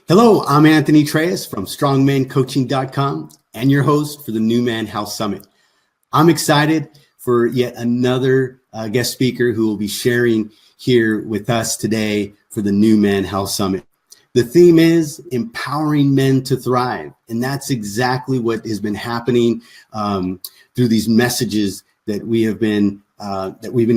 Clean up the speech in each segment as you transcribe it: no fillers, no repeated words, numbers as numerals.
Hello, I'm Anthony Treyas from strongmancoaching.com and your host for the New Man House Summit. I'm excited for yet another guest speaker who will be sharing here with us today for the New Man House Summit. The theme is empowering men to thrive, and that's exactly what has been happening through these messages that we've been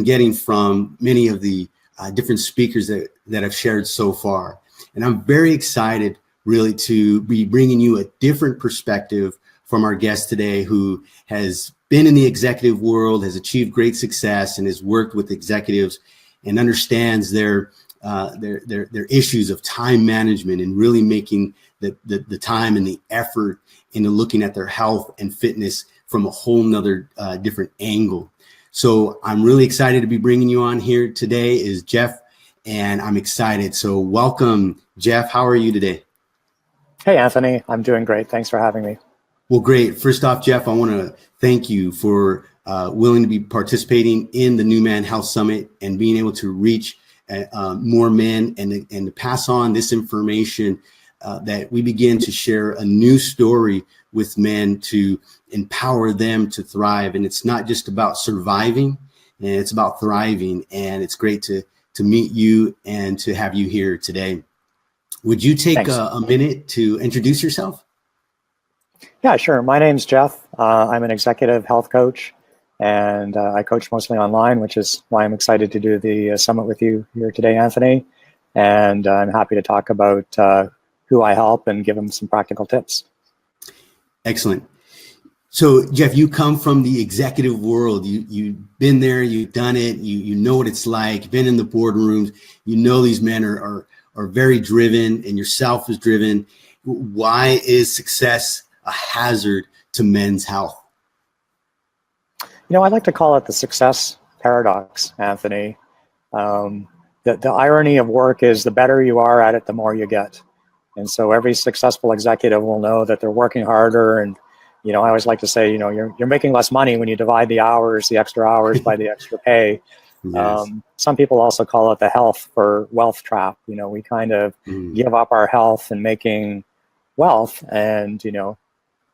getting from many of the different speakers that have shared so far. And I'm very excited really to be bringing you a different perspective from our guest today, who has been in the executive world, has achieved great success, and has worked with executives and understands their issues of time management and really making the time and the effort into looking at their health and fitness from a whole nother different angle. So I'm really excited to be bringing you on here today is Jeff, and I'm excited. So welcome, Jeff. How are you today? Hey, Anthony. I'm doing great. Thanks for having me. Well, great. First off, Jeff, I want to thank you for willing to be participating in the New Man House Summit and being able to reach more men and to pass on this information that we begin to share a new story with men to empower them to thrive. And it's not just about surviving, and it's about thriving. And it's great to meet you and to have you here today. Would you take a minute to introduce yourself? Yeah, sure. My name's Jeff. I'm an executive health coach, and I coach mostly online, which is why I'm excited to do the summit with you here today, Anthony. And I'm happy to talk about who I help and give them some practical tips. Excellent. So, Jeff, you come from the executive world. You've been there, you've done it, you know what it's like, been in the boardrooms, you know these men are very driven, and yourself is driven. Why is success a hazard to men's health? You know, I like to call it the success paradox, Anthony. The irony of work is the better you are at it, the more you get. And so every successful executive will know that they're working harder. And, you know, I always like to say, you know, you're making less money when you divide the extra hours by the extra pay. Yes. Some people also call it the health for wealth trap. You know, we kind of give up our health and making wealth, and, you know,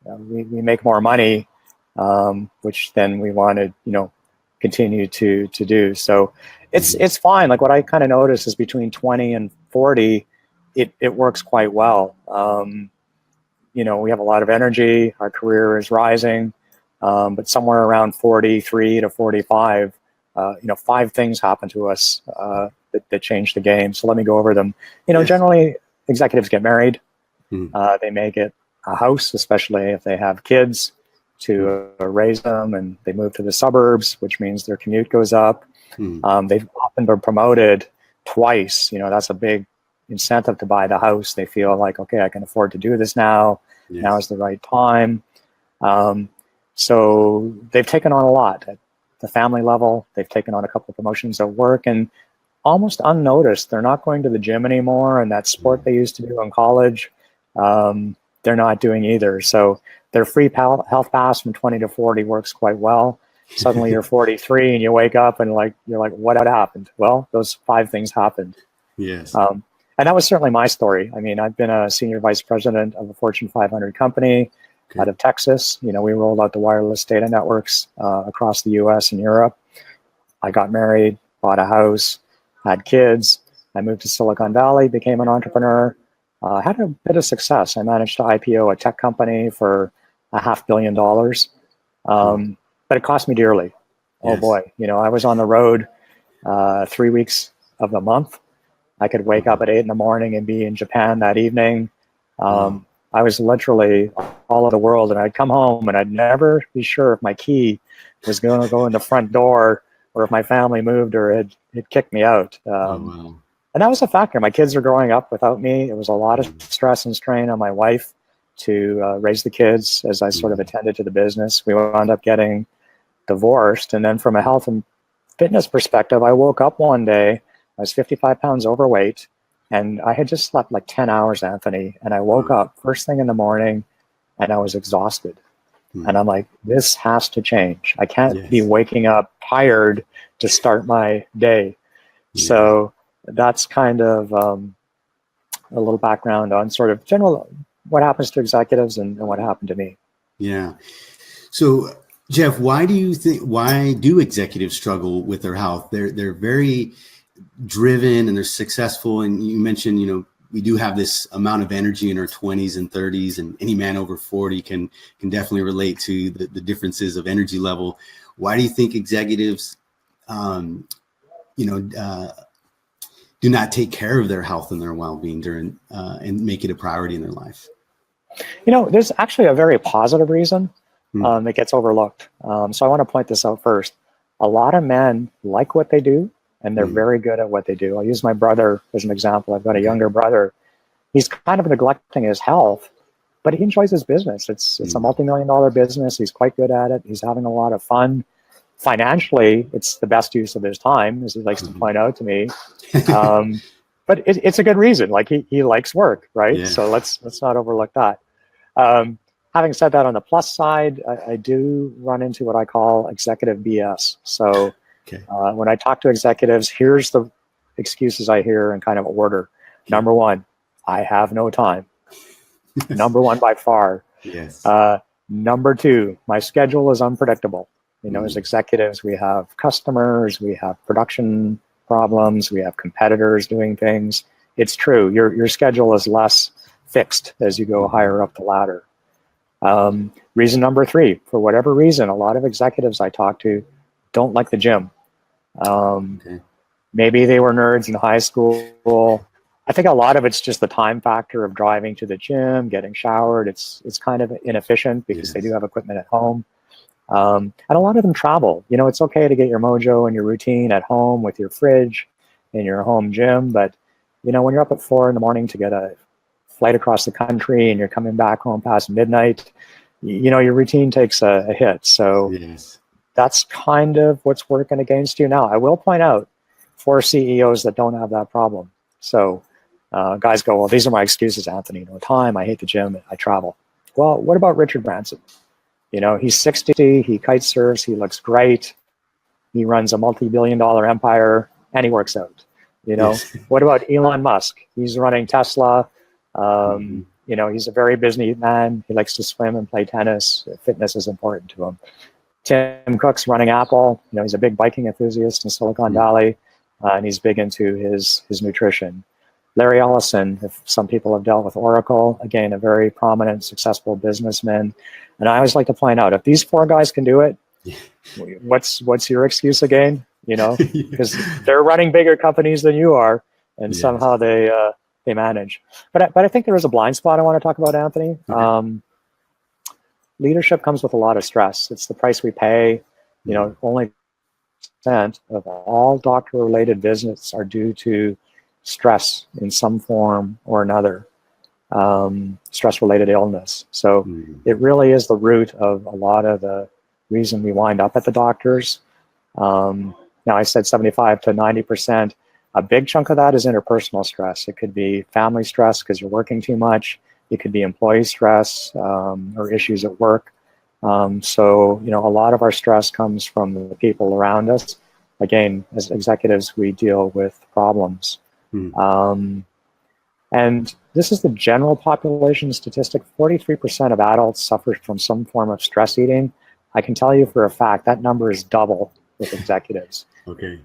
we make more money, which then we want to, you know, continue to do. So it's fine. Like what I kind of notice is between 20 and 40, it works quite well. You know, we have a lot of energy, our career is rising, but somewhere around 43 to 45, you know, 5 things happen to us that change the game. So let me go over them. You know, generally executives get married. They may get a house, especially if they have kids, to raise them, and they move to the suburbs, which means their commute goes up. They've often been promoted twice. You know, that's a big incentive to buy the house. They feel like, okay, I can afford to do this now. Yes. Now is the right time. So they've taken on a lot at the family level. They've taken on a couple of promotions at work, and almost unnoticed, they're not going to the gym anymore. And that sport they used to do in college, they're not doing either. So their free health pass from 20 to 40 works quite well. Suddenly you're 43 and you wake up and you're like, what happened? Well, those 5 things happened. Yes. And that was certainly my story. I mean, I've been a senior vice president of a Fortune 500 company out of Texas. You know, we rolled out the wireless data networks across the US and Europe. I got married, bought a house, had kids. I moved to Silicon Valley, became an entrepreneur. Had a bit of success. I managed to IPO a tech company for $500 million, but it cost me dearly. Yes. Oh boy, you know, I was on the road 3 weeks of the month. I could wake up at 8 a.m. and be in Japan that evening. I was literally all over the world, and I'd come home and I'd never be sure if my key was going to go in the front door or if my family moved or had kicked me out. Wow. And that was a factor. My kids are growing up without me. It was a lot of stress and strain on my wife to raise the kids as I sort of attended to the business. We wound up getting divorced. And then from a health and fitness perspective, I woke up one day, I was 55 pounds overweight, and I had just slept like 10 hours, Anthony. And I woke up first thing in the morning and I was exhausted. And I'm like, this has to change. I can't be waking up tired to start my day. So that's kind of a little background on sort of general what happens to executives and what happened to me. Yeah. So, Jeff, why do executives struggle with their health? They're very driven and they're successful. And you mentioned, we do have this amount of energy in our 20s and 30s, and any man over 40 can definitely relate to the differences of energy level. Why do you think executives, do not take care of their health and their well-being during and make it a priority in their life? There's actually a very positive reason that gets overlooked. So I want to point this out first. A lot of men like what they do, and they're very good at what they do. I'll use my brother as an example. I've got a younger brother. He's kind of neglecting his health, but he enjoys his business. It's a multi-million-dollar business. He's quite good at it. He's having a lot of fun. Financially, it's the best use of his time, as he likes to point out to me. But it's a good reason. Like he likes work, right? Yeah. So let's not overlook that. Having said that, on the plus side, I do run into what I call executive BS. So when I talk to executives, here's the excuses I hear in kind of order. Number one, I have no time. Number one by far. Yes. Number two, my schedule is unpredictable. As executives, we have customers, we have production problems, we have competitors doing things. It's true. Your schedule is less fixed as you go higher up the ladder. Reason number three, for whatever reason, a lot of executives I talk to don't like the gym. Maybe they were nerds in high school. I think a lot of it's just the time factor of driving to the gym, getting showered. It's kind of inefficient because they do have equipment at home. And a lot of them travel. It's okay to get your mojo and your routine at home with your fridge in your home gym. But, when you're up at 4 a.m. to get a flight across the country and you're coming back home past midnight, your routine takes a hit. So that's kind of what's working against you now. I will point out for CEOs that don't have that problem. So guys go, well, these are my excuses, Anthony. No time. I hate the gym. I travel. Well, what about Richard Branson? He's 60, he kite surfs, he looks great. He runs a multi-billion-dollar empire, and he works out. What about Elon Musk? He's running Tesla. He's a very busy man. He likes to swim and play tennis. Fitness is important to him. Tim Cook's running Apple. He's a big biking enthusiast in Silicon Valley, and he's big into his nutrition. Larry Ellison, if some people have dealt with Oracle, again, a very prominent, successful businessman. And I always like to point out, if these four guys can do it, what's your excuse again? Because they're running bigger companies than you are, and somehow they manage. But I think there is a blind spot I want to talk about, Anthony. Leadership comes with a lot of stress. It's the price we pay. Only % of all doctor-related visits are due to stress in some form or another, stress-related illness. So it really is the root of a lot of the reason we wind up at the doctors. Now, I said 75 to 90%. A big chunk of that is interpersonal stress. It could be family stress because you're working too much. It could be employee stress or issues at work. So, a lot of our stress comes from the people around us. Again, as executives, we deal with problems. And this is the general population statistic. 43% of adults suffer from some form of stress eating. I can tell you for a fact that number is double with executives.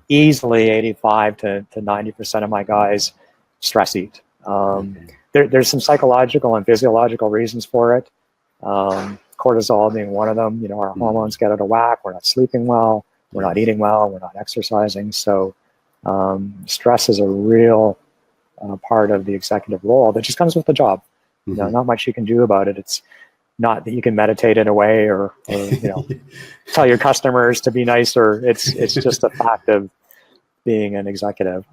Easily 85 to 90% of my guys stress eat. There's some psychological and physiological reasons for it. Cortisol being one of them. Our hormones get out of whack. We're not sleeping well. We're not eating well. We're not exercising. So stress is a real part of the executive role that just comes with the job. Not much you can do about it. It's not that you can meditate in a way or tell your customers to be nicer. It's just a fact of being an executive.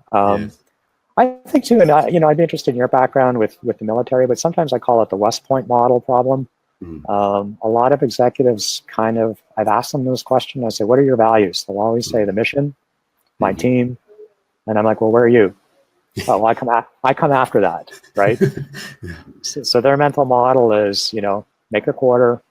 I think too, and I'd be interested in your background with the military, but sometimes I call it the West Point model problem. A lot of executives I've asked them this question. I say, what are your values? They'll always say the mission, my team. And I'm like, well, where are you? Oh, well, I come after that, right? So their mental model is, make a quarter,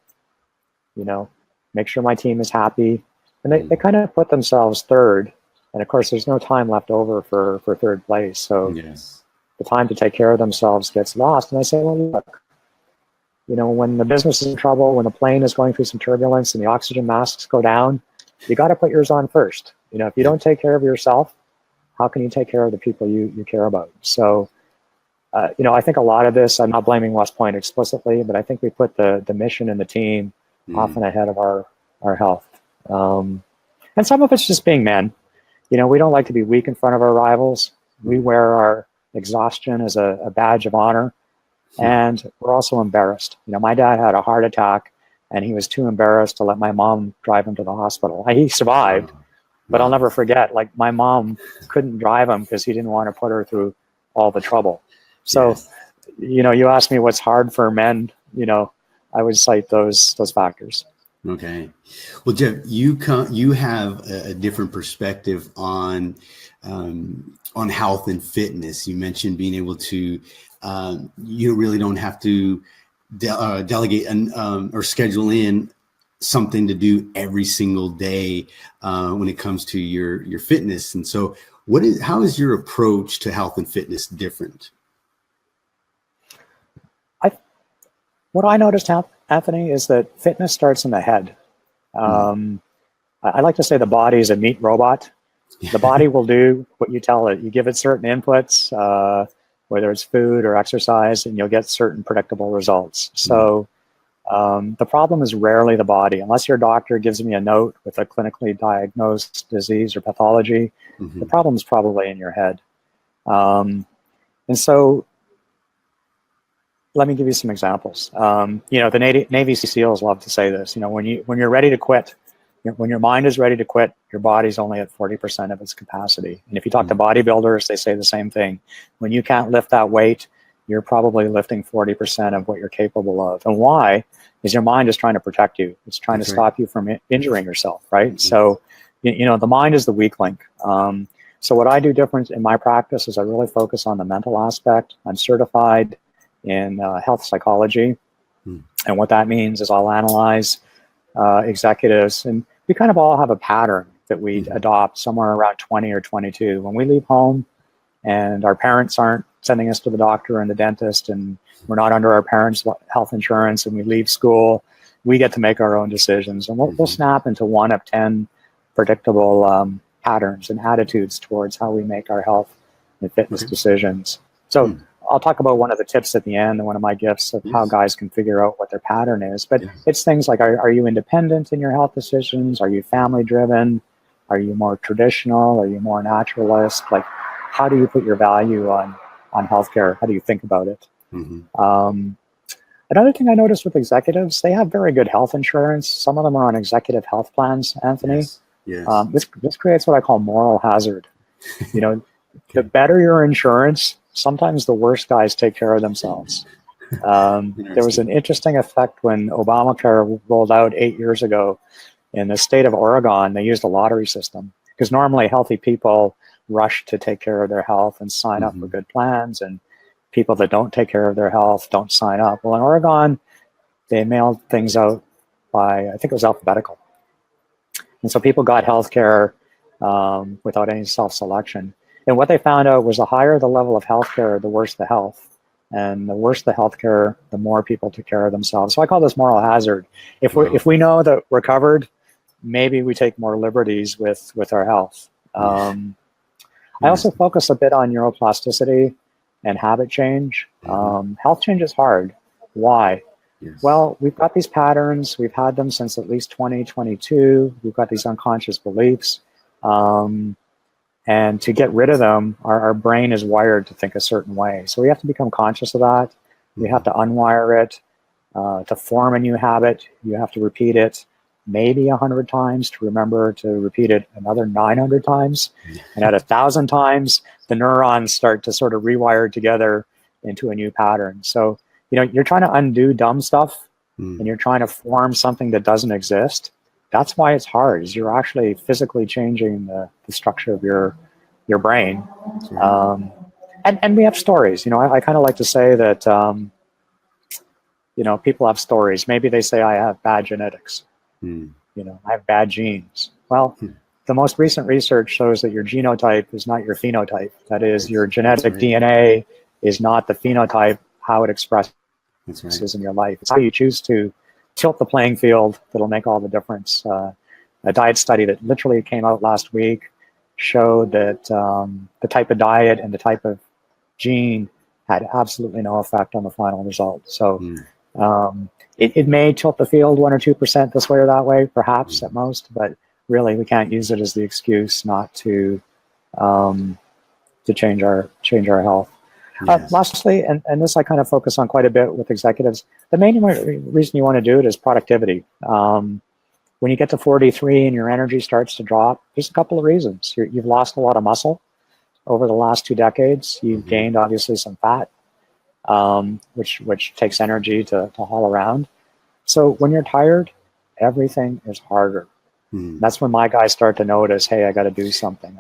make sure my team is happy. And they kind of put themselves third. And of course, there's no time left over for third place. So the time to take care of themselves gets lost. And I say, well, look, when the business is in trouble, when the plane is going through some turbulence and the oxygen masks go down, you got to put yours on first. If you don't take care of yourself, how can you take care of the people you care about? So, I think a lot of this, I'm not blaming West Point explicitly, but I think we put the mission and the team often ahead of our health. And some of it's just being men. We don't like to be weak in front of our rivals. We wear our exhaustion as a badge of honor. And we're also embarrassed. My dad had a heart attack and he was too embarrassed to let my mom drive him to the hospital. He survived, but I'll never forget, like, my mom couldn't drive him because he didn't want to put her through all the trouble. So, you ask me what's hard for men, I would cite those factors. Okay. Well, Jeff, you have a different perspective on health and fitness. You mentioned being able to, you really don't have to delegate or schedule in something to do every single day when it comes to your fitness. And so how is your approach to health and fitness different? What I noticed, Anthony, is that fitness starts in the head. I like to say the body is a meat robot. The body will do what you tell it. You give it certain inputs, whether it's food or exercise, and you'll get certain predictable results. So the problem is rarely the body. Unless your doctor gives me a note with a clinically diagnosed disease or pathology, the problem is probably in your head. And so let me give you some examples. The Navy SEALs love to say this. When you're ready to quit, when your mind is ready to quit, your body's only at 40% of its capacity. And if you talk to bodybuilders, they say the same thing. When you can't lift that weight, you're probably lifting 40% of what you're capable of. And why? Is your mind is trying to protect you. It's trying to stop you from injuring yourself, right? So, the mind is the weak link. So what I do different in my practice is I really focus on the mental aspect. I'm certified in health psychology. And what that means is I'll analyze executives, and we kind of all have a pattern that we adopt somewhere around 20 or 22. When we leave home and our parents aren't sending us to the doctor and the dentist, and we're not under our parents' health insurance, and we leave school, we get to make our own decisions. And we'll snap into one of 10 predictable patterns and attitudes towards how we make our health and fitness decisions. So I'll talk about one of the tips at the end and one of my gifts of how guys can figure out what their pattern is. But it's things like, are you independent in your health decisions? Are you family driven? Are you more traditional? Are you more naturalist? Like, how do you put your value on healthcare? How do you think about it? Another thing I noticed with executives, they have very good health insurance. Some of them are on executive health plans, Anthony. This creates what I call moral hazard. The better your insurance, sometimes the worst guys take care of themselves. There was an interesting effect when Obamacare rolled out 8 years ago. In the state of Oregon, they used a lottery system because normally healthy people rush to take care of their health and sign up for good plans, and people that don't take care of their health don't sign up. Well, in Oregon, they mailed things out by, I think it was alphabetical. And so people got health care without any self-selection. And what they found out was the higher the level of healthcare, the worse the health. And the worse the healthcare, the more people took care of themselves. So I call this moral hazard. If we know that we're covered, maybe we take more liberties with our health. I also focus a bit on neuroplasticity and habit change. Health change is hard. Why? Well, we've got these patterns. We've had them since at least 2022. We've got these unconscious beliefs. And to get rid of them, our brain is wired to think a certain way. So we have to become conscious of that. We have to unwire it. To form a new habit, you have to repeat it maybe 100 times to remember to repeat it another 900 times. And at 1,000 times, the neurons start to sort of rewire together into a new pattern. So, you're trying to undo dumb stuff and you're trying to form something that doesn't exist. That's why it's hard, is you're actually physically changing the structure of your brain. And we have stories. I kind of like to say that, people have stories. Maybe they say, I have bad genetics. I have bad genes. Well, the most recent research shows that your genotype is not your phenotype. That is, your genetic DNA is not the phenotype, how it expresses That's right. in your life. It's how you choose to tilt the playing field that'll make all the difference. A diet study that literally came out last week showed that the type of diet and the type of gene had absolutely no effect on the final result. So it may tilt the field 1 or 2% this way or that way, perhaps at most, but really we can't use it as the excuse not to change our health. Yes. Lastly, and this I kind of focus on quite a bit with executives, the main reason you want to do it is productivity. When you get to 43 and your energy starts to drop, there's a couple of reasons. You've lost a lot of muscle over the last 2 decades. You've gained obviously some fat, which takes energy to haul around. So when you're tired, everything is harder. That's when my guys start to notice, hey, I got to do something.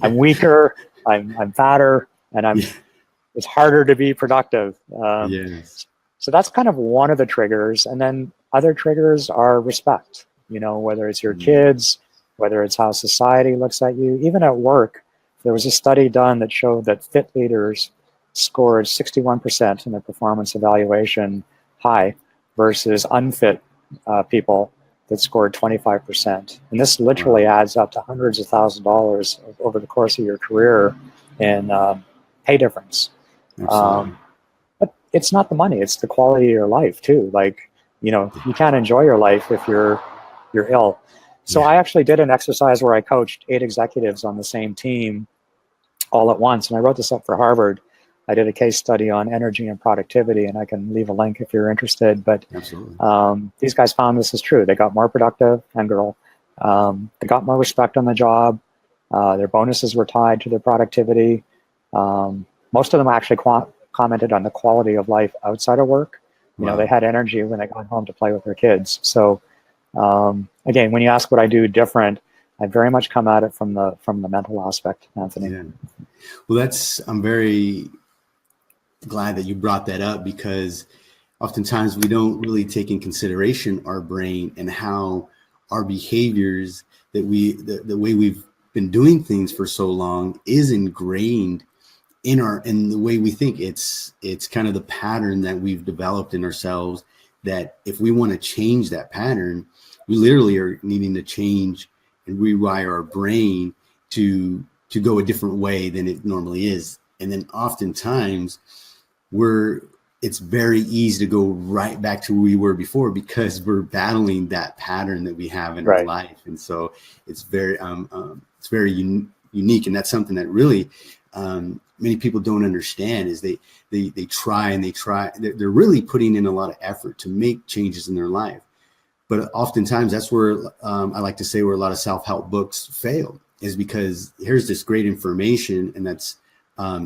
I'm weaker, I'm fatter, and it's harder to be productive. Yes. So that's kind of one of the triggers. And then other triggers are respect, whether it's your kids, whether it's how society looks at you, even at work. There was a study done that showed that fit leaders scored 61% in their performance evaluation high versus unfit people that scored 25%. And this literally adds up to hundreds of thousands of dollars over the course of your career in pay difference. But it's not the money, it's the quality of your life too. Like, you can't enjoy your life if you're ill. So I actually did an exercise where I coached 8 executives on the same team all at once. And I wrote this up for Harvard. I did a case study on energy and productivity, and I can leave a link if you're interested. But these guys found this is true. They got more productive, and girl. They got more respect on the job. Their bonuses were tied to their productivity. Most of them actually commented on the quality of life outside of work. They had energy when they got home to play with their kids. So again, when you ask what I do different, I very much come at it from the mental aspect, Anthony. Yeah. Well, I'm very glad that you brought that up, because oftentimes we don't really take in consideration our brain and how our behaviors, that the way we've been doing things for so long, is ingrained in the way we think. It's kind of the pattern that we've developed in ourselves, that if we want to change that pattern, we literally are needing to change and rewire our brain to go a different way than it normally is. And then oftentimes it's very easy to go right back to where we were before, because we're battling that pattern that we have in our life. And so it's very unique. And that's something that really many people don't understand, is they try. They're really putting in a lot of effort to make changes in their life. But oftentimes that's where I like to say where a lot of self-help books fail, is because here's this great information, and that's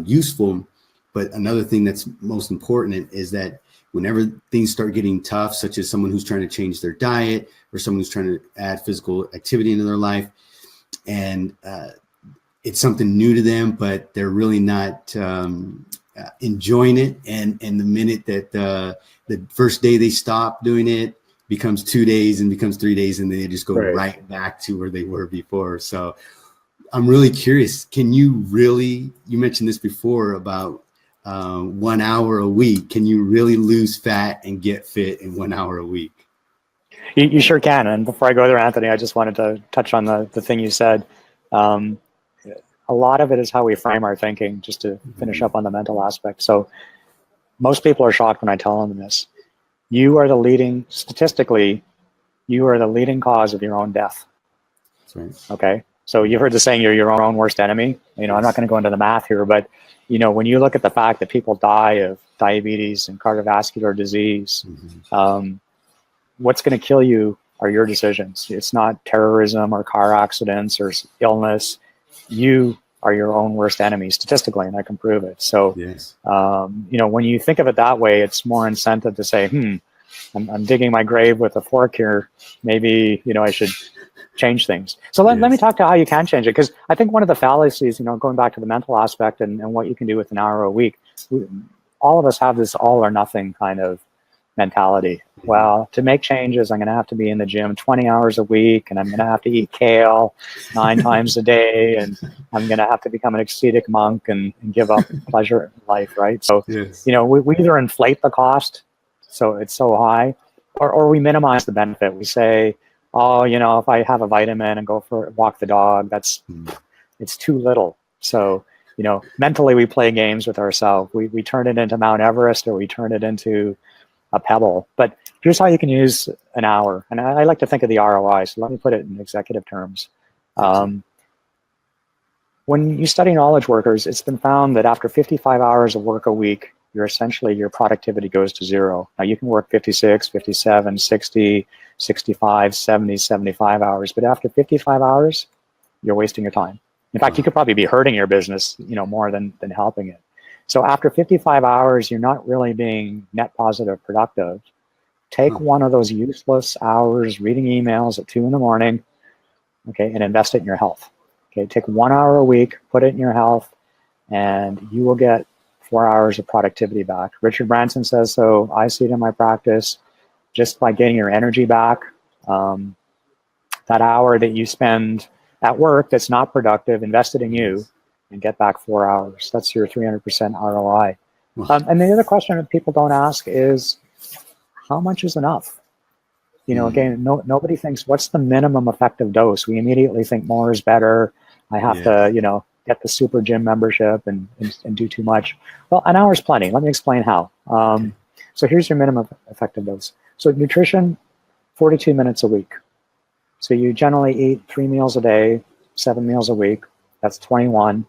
useful. But another thing that's most important is that whenever things start getting tough, such as someone who's trying to change their diet, or someone who's trying to add physical activity into their life, and it's something new to them, but they're really not enjoying it. And the minute that the first day they stop doing it becomes 2 days and becomes 3 days, and they just go right back to where they were before. So I'm really curious. You mentioned this before about 1 hour a week. Can you really lose fat and get fit in 1 hour a week? You sure can. And before I go there, Anthony, I just wanted to touch on the thing you said. A lot of it is how we frame our thinking, just to finish up on the mental aspect. So most people are shocked when I tell them this. Statistically, you are the leading cause of your own death. That's right. Okay. So you've heard the saying, you're your own worst enemy. I'm not going to go into the math here, but when you look at the fact that people die of diabetes and cardiovascular disease, what's going to kill you are your decisions. It's not terrorism or car accidents or illness. You are your own worst enemy statistically, and I can prove it. So, when you think of it that way, it's more incentive to say, I'm digging my grave with a fork here. Maybe, I should change things. So let me talk to how you can change it. Because I think one of the fallacies, going back to the mental aspect and what you can do with an hour a week, all of us have this all or nothing kind of mentality. well, to make changes, I'm going to have to be in the gym 20 hours a week, and I'm going to have to eat kale 9 times a day, and I'm going to have to become an ascetic monk and give up pleasure in life, right? So, Yes. we either inflate the cost, so it's so high, or we minimize the benefit. We say, oh, if I have a vitamin and go for walk the dog, it's too little. So, mentally we play games with ourselves. We turn it into Mount Everest, or we turn it into a pebble. But here's how you can use an hour. And I like to think of the ROI. So let me put it in executive terms. When you study knowledge workers, it's been found that after 55 hours of work a week, your productivity goes to zero. Now you can work 56, 57, 60, 65, 70, 75 hours, but after 55 hours, you're wasting your time. In fact, you could probably be hurting your business, more than helping it. So after 55 hours, you're not really being net positive productive. Take one of those useless hours reading emails at 2 a.m, okay, and invest it in your health. Okay, take 1 hour a week, put it in your health, and you will get 4 hours of productivity back. Richard Branson says so. I see it in my practice. Just by getting your energy back, that hour that you spend at work that's not productive, invested in you, and get back 4 hours. That's your 300% ROI. And the other question that people don't ask is, how much is enough? Again, nobody thinks, what's the minimum effective dose? We immediately think more is better. I have to, get the super gym membership and do too much. Well, an hour is plenty. Let me explain how. So here's your minimum effective dose. So nutrition, 42 minutes a week. So you generally eat 3 meals a day, 7 meals a week. That's 21.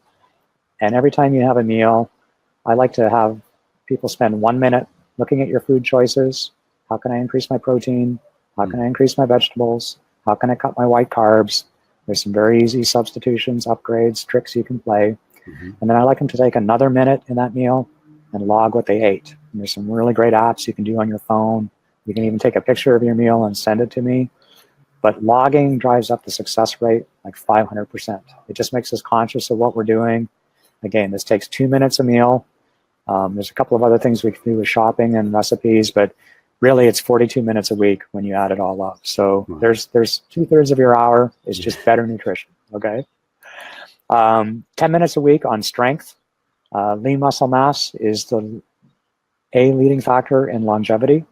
And every time you have a meal, I like to have people spend 1 minute looking at your food choices. How can I increase my protein? How can I increase my vegetables? How can I cut my white carbs? There's some very easy substitutions, upgrades, tricks you can play. And then I like them to take another minute in that meal and log what they ate. And there's some really great apps you can do on your phone. You can even take a picture of your meal and send it to me. But logging drives up the success rate like 500%. It just makes us conscious of what we're doing. Again, this takes 2 minutes a meal. There's a couple of other things we can do with shopping and recipes, but really it's 42 minutes a week when you add it all up. So there's 2/3 of your hour is just better nutrition, okay? 10 minutes a week on strength. Lean muscle mass is the leading factor in longevity.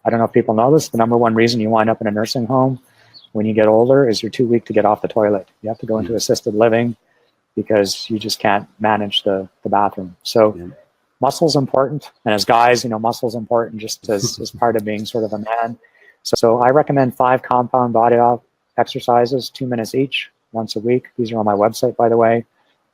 I don't know if people know this, the number one reason you wind up in a nursing home when you get older is you're too weak to get off the toilet. You have to go into assisted living because you just can't manage the bathroom. So muscle's important. And as guys, muscle's important just as part of being sort of a man. So I recommend 5 compound body exercises, 2 minutes each, once a week. These are on my website, by the way.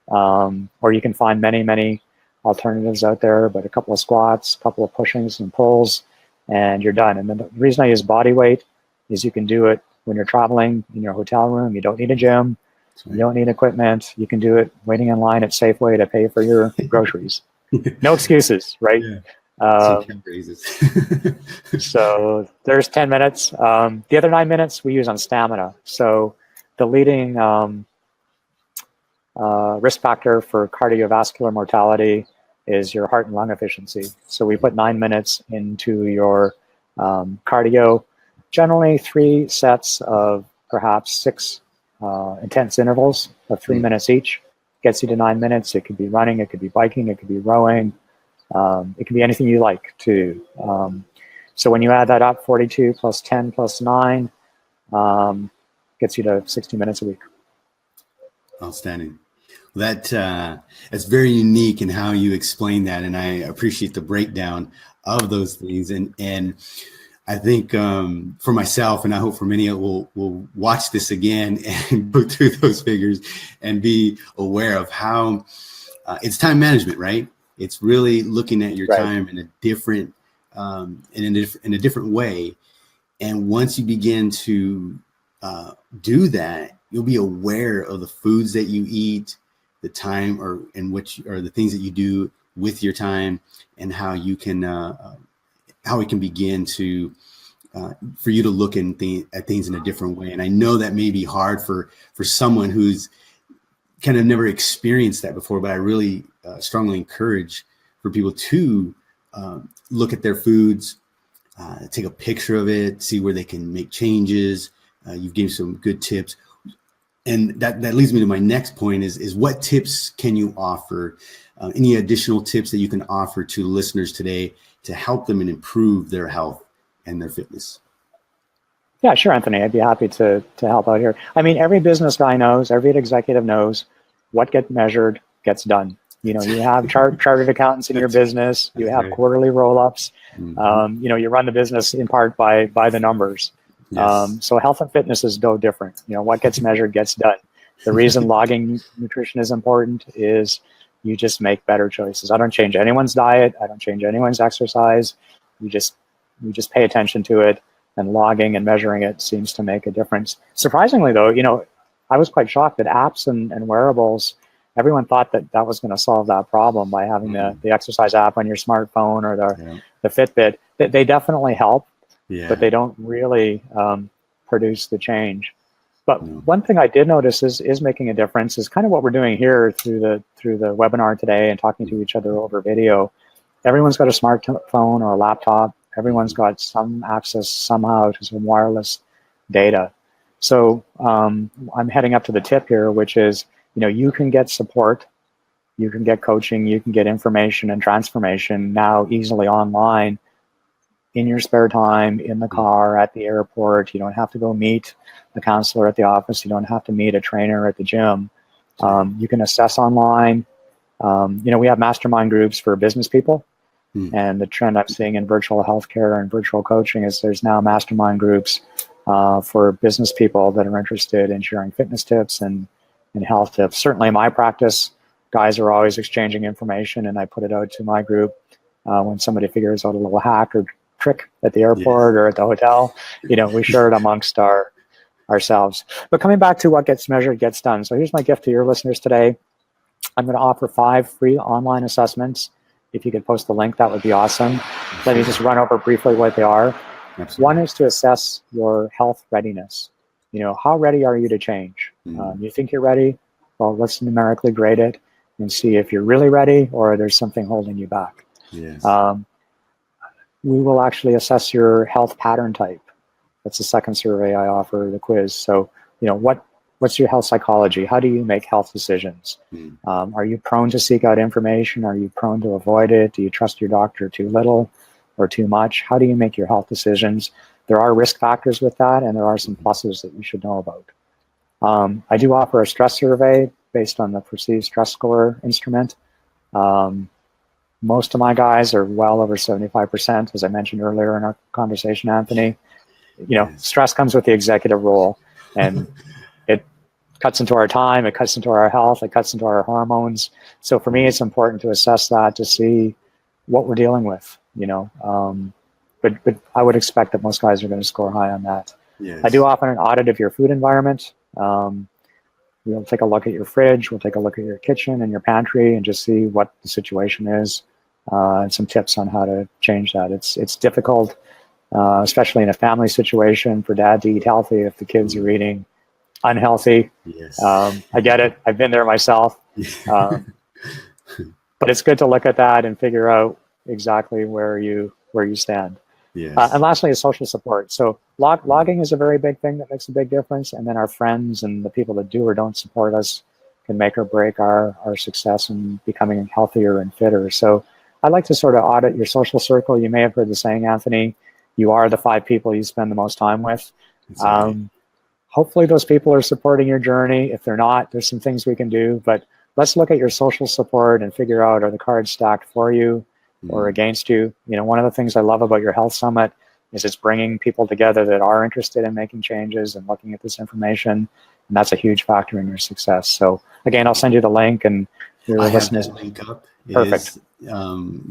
Or you can find many, many alternatives out there, but a couple of squats, a couple of pushings and pulls, and you're done. And then the reason I use body weight is you can do it when you're traveling in your hotel room. You don't need a gym. You don't need equipment. You can do it waiting in line at Safeway to pay for your groceries. No excuses, right? So there's 10 minutes. The other 9 minutes we use on stamina. So the leading risk factor for cardiovascular mortality is your heart and lung efficiency. So we put 9 minutes into your cardio, generally 3 sets of perhaps 6 intense intervals of 3 minutes each. Gets you to 9 minutes. It could be running, it could be biking, it could be rowing. It can be anything you like to. So when you add that up, 42 plus 10 plus 9 gets you to 60 minutes a week. Outstanding. That's very unique in how you explain that, and I appreciate the breakdown of those things. And I think for myself, and I hope for many, will watch this again and go through those figures and be aware of how it's time management, right? It's really looking at your time in a different in a different way. And once you begin to do that, you'll be aware of the foods that you eat, the time or the things that you do with your time, and how you can how it can begin to for you to look at things in a different way. And I know that may be hard for someone who's kind of never experienced that before, but I really strongly encourage for people to look at their foods, take a picture of it, see where they can make changes. You've given some good tips. And that leads me to my next point is what tips can you offer? Any additional tips that you can offer to listeners today to help them and improve their health and their fitness? Yeah, sure, Anthony. I'd be happy to help out here. I mean, every business guy knows, every executive knows what gets measured gets done. You know, you have chartered accountants in your business. You have quarterly roll-ups. Mm-hmm. You know, you run the business in part by the numbers. Yes. So health and fitness is no different. You know, what gets measured gets done. The reason logging nutrition is important is you just make better choices. I don't change anyone's diet. I don't change anyone's exercise. You just pay attention to it, and logging and measuring it seems to make a difference. Surprisingly, though, you know, I was quite shocked that apps and wearables, everyone thought that was going to solve that problem by having the exercise app on your smartphone or the Fitbit. They definitely help, but they don't really produce the change. But one thing I did notice is making a difference is kind of what we're doing here through the webinar today and talking to each other over video. Everyone's got a smartphone or a laptop. Everyone's got some access somehow to some wireless data. So I'm heading up to the tip here, which is, you know, you can get support, you can get coaching, you can get information and transformation now easily online in your spare time, in the car, at the airport. You don't have to go meet a counselor at the office. You don't have to meet a trainer at the gym. You can assess online. You know, we have mastermind groups for business people. And the trend I'm seeing in virtual healthcare and virtual coaching is there's now mastermind groups for business people that are interested in sharing fitness tips and health tips. Certainly in my practice, guys are always exchanging information, and I put it out to my group when somebody figures out a little hack or trick at the airport or at the hotel. You know, we share it amongst ourselves. But coming back to what gets measured gets done. So here's my gift to your listeners today. I'm going to offer 5 free online assessments. If you could post the link, that would be awesome. Let me just run over briefly what they are. Absolutely. One is to assess your health readiness. You know, how ready are you to change? You think you're ready? Well, let's numerically grade it and see if you're really ready or there's something holding you back. Yes. We will actually assess your health pattern type. That's the second survey I offer, the quiz. So, you know, what's your health psychology? How do you make health decisions? Are you prone to seek out information? Are you prone to avoid it? Do you trust your doctor too little or too much? How do you make your health decisions? There are risk factors with that, and there are some pluses that you should know about. I do offer a stress survey based on the perceived stress score instrument. Most of my guys are well over 75%, as I mentioned earlier in our conversation, Anthony. You know, stress comes with the executive role, and it cuts into our time, it cuts into our health, it cuts into our hormones. So for me, it's important to assess that to see what we're dealing with, you know. But I would expect that most guys are going to score high on that. Yes. I do offer an audit of your food environment. We'll take a look at your fridge, we'll take a look at your kitchen and your pantry and just see what the situation is, and some tips on how to change that. It's difficult, especially in a family situation, for dad to eat healthy if the kids are eating unhealthy. Yes. I get it. I've been there myself. But it's good to look at that and figure out exactly where you stand. Yes. And lastly is social support. So logging is a very big thing that makes a big difference. And then our friends and the people that do or don't support us can make or break our success in becoming healthier and fitter. So I like to sort of audit your social circle. You may have heard the saying, Anthony, you are the 5 people you spend the most time with. Hopefully those people are supporting your journey. If they're not, there's some things we can do. But let's look at your social support and figure out, are the cards stacked for you or against you? You know, one of the things I love about your health summit is it's bringing people together that are interested in making changes and looking at this information. And that's a huge factor in your success. So again, I'll send you the link, and your listeners. Have that link up. Perfect.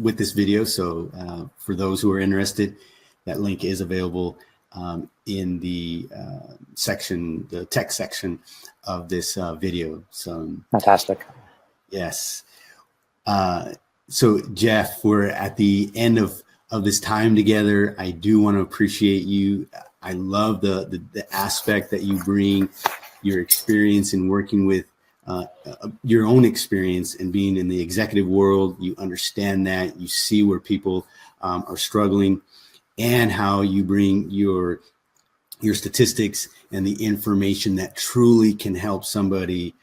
With this video. So for those who are interested, that link is available in the section, the text section of this video. So fantastic. Yes. So Jeff, we're at the end of this time together. I do want to appreciate you. I love the aspect that you bring, your experience in working with your own experience and being in the executive world. You understand that, you see where people are struggling. and how you bring your statistics and the information that truly can help somebody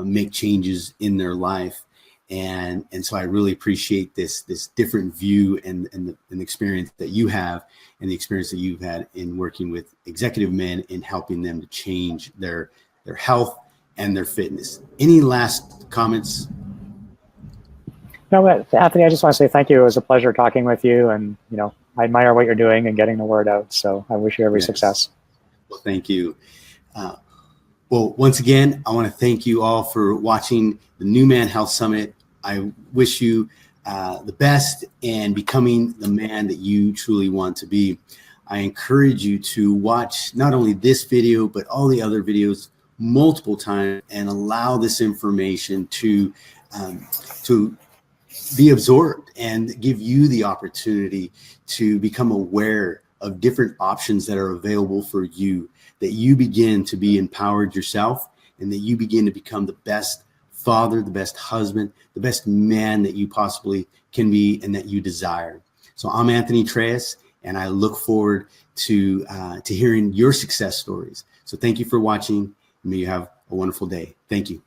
make changes in their life. And so I really appreciate this different view and the experience that you have, and the experience that you've had in working with executive men in helping them to change their health and their fitness. Any last comments? No, Anthony, I just want to say thank you. It was a pleasure talking with you, and I admire what you're doing and getting the word out. So I wish you every success. Well, thank you. Well, once again, I want to thank you all for watching the New Man Health Summit. I wish you the best in becoming the man that you truly want to be. I encourage you to watch not only this video, but all the other videos multiple times, and allow this information to be absorbed and give you the opportunity to become aware of different options that are available for you, that you begin to be empowered yourself, and that you begin to become the best father, the best husband, the best man that you possibly can be and that you desire. So I'm Anthony Treyes, and I look forward to hearing your success stories. So thank you for watching. May you have a wonderful day. Thank you.